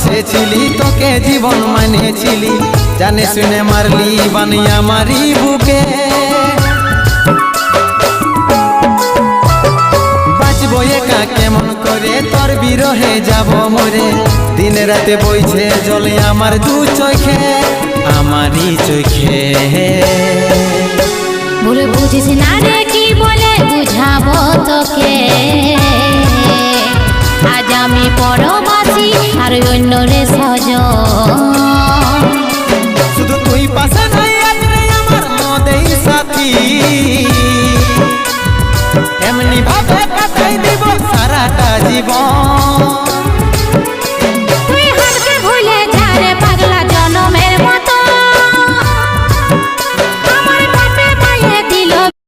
ভালোবেসেছিলি, তোকে জীবন মানেছিলি, জানে শুনে মারলি বানিয়া মারি বুকে। বাঁচবো একা কেমন করে, তোর বিরহে যাব মরে, দিন রাতে বইছে জলে আমার দু চোখে, আমারই চোখে। বলে বুঝিস না রে কি বলে বুঝাবো তোকে, আজ আমি পরবাসী আর অন্য রে সজন। শুধু তুই পাশে নাই আজ রে আমার মদেই সাথী, এমনি ভাবে কাটাই দিব সারাটা জীবন।